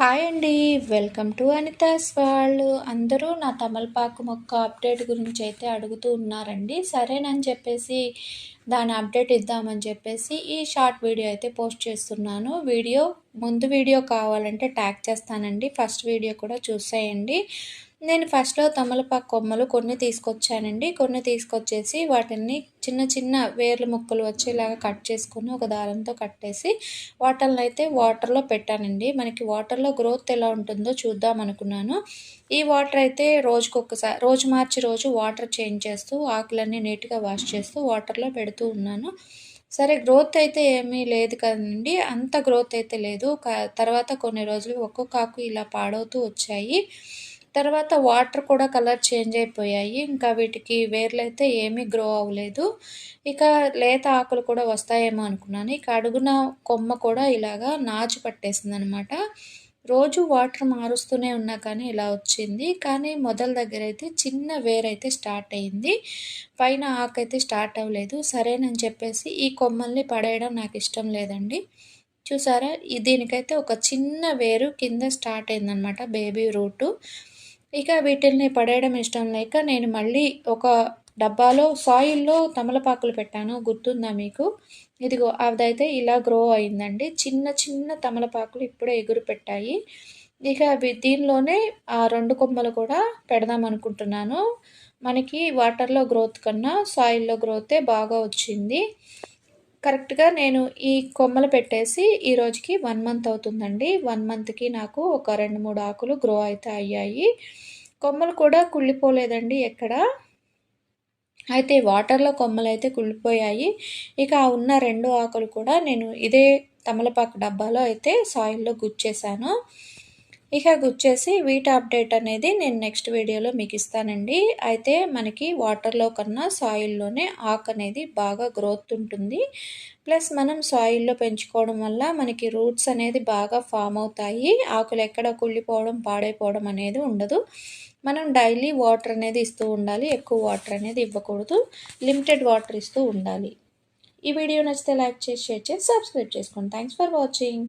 Hi అండి. Welcome to Anita's world. అందరూ నా తమలపాకు మొక్క అప్డేట్ గురించి అయితే అడుగుతూ ఉన్నారండి. సరేనని చెప్పేసి దాని అప్డేట్ ఇద్దామని చెప్పేసి ఈ షార్ట్ వీడియో అయితే పోస్ట్ చేస్తున్నాను. ముందు వీడియో కావాలంటే ట్యాగ్ చేస్తానండి. ఫస్ట్ వీడియో కూడా చూసేయండి. నేను ఫస్ట్‌లో తమలపాకు కొమ్మలు కొన్ని తీసుకొచ్చానండి. కొన్ని తీసుకొచ్చేసి వాటిని చిన్న చిన్న వేర్ల ముక్కలు వచ్చేలాగా కట్ చేసుకొని ఒక దారంతో కట్టేసి వాటిలనైతే వాటర్‌లో పెట్టానండి. మనకి వాటర్‌లో గ్రోత్ ఎలా ఉంటుందో చూద్దాం అనుకున్నాను. ఈ వాటర్ అయితే రోజు మార్చి రోజు వాటర్ చేంజ్ చేస్తూ ఆకులన్నీ నీట్‌గా వాష్ చేస్తూ వాటర్‌లో పెడుతూ ఉన్నాను. సరే, గ్రోత్ అయితే ఏమీ లేదు కదండీ! అంత గ్రోత్ అయితే లేదు. తర్వాత కొన్ని రోజులు ఒక్కొక్క ఆకు ఇలా పాడవుతూ వచ్చాయి. తర్వాత వాటర్ కూడా కలర్ చేంజ్ అయిపోయాయి. ఇంకా వీటికి వేర్లయితే ఏమీ గ్రో అవ్వలేదు. ఇక లేత ఆకులు కూడా వస్తాయేమో అనుకున్నాను. ఇక అడుగున కొమ్మ కూడా ఇలాగా నాచు పట్టేసిందనమాట. రోజు వాటర్ మారుస్తూనే ఉన్నా కానీ ఇలా వచ్చింది. కానీ మొదల దగ్గరైతే చిన్న వేరైతే స్టార్ట్ అయింది. పైన ఆకైతే స్టార్ట్ అవ్వలేదు. సరేనని చెప్పేసి ఈ కొమ్మల్ని పడేయడం నాకు ఇష్టం లేదండి. చూసారా? దీనికైతే ఒక చిన్న వేరు కింద స్టార్ట్ అయిందనమాట, బేబీ రూటు. ఇక వీటిల్ని పడేయడం ఇష్టం లేక నేను మళ్ళీ ఒక డబ్బాలో సాయిల్‌లో తమలపాకులు పెట్టాను. గుర్తుందా మీకు? ఇదిగో అదైతే ఇలా గ్రో అయిందండి. చిన్న చిన్న తమలపాకులు ఇప్పుడే ఎగురు పెట్టాయి. ఇక దీనిలోనే ఆ 2 కొమ్మలు కూడా పెడదాం అనుకుంటున్నాను. మనకి వాటర్‌లో గ్రోత్ కన్నా సాయిల్‌లో గ్రోతే బాగా వచ్చింది. కరెక్ట్‌గా నేను ఈ కొమ్మలు పెట్టేసి ఈ రోజుకి 1 మంత్ అవుతుందండి. 1 మంత్‌కి నాకు ఒక 2, 3 ఆకులు గ్రో అయితే అయ్యాయి. కొమ్మలు కూడా కుళ్ళిపోలేదండి ఎక్కడ. అయితే వాటర్‌లో కొమ్మలైతే కుళ్ళిపోయాయి. ఇక ఉన్న 2 ఆకులు కూడా నేను ఇదే తమలపాకు డబ్బాలో అయితే సాయిల్‌లో గుచ్చేసాను. ఇక గుచ్చేసి వీటి అప్డేట్ అనేది నేను నెక్స్ట్ వీడియోలో మీకు ఇస్తానండి. అయితే మనకి వాటర్‌లో కన్నా సాయిల్‌లోనే ఆకు అనేది బాగా గ్రోత్ ఉంటుంది. ప్లస్ మనం సాయిల్‌లో పెంచుకోవడం వల్ల మనకి రూట్స్ అనేది బాగా ఫామ్ అవుతాయి. ఆకులు ఎక్కడ కుళ్ళిపోవడం, పాడైపోవడం అనేది ఉండదు. మనం డైలీ వాటర్ అనేది ఇస్తూ ఉండాలి. ఎక్కువ వాటర్ అనేది ఇవ్వకూడదు. లిమిటెడ్ వాటర్ ఇస్తూ ఉండాలి. ఈ వీడియో నచ్చితే లైక్ చేసి, షేర్ చేసి, సబ్స్క్రైబ్ చేసుకోండి. Thanks for watching.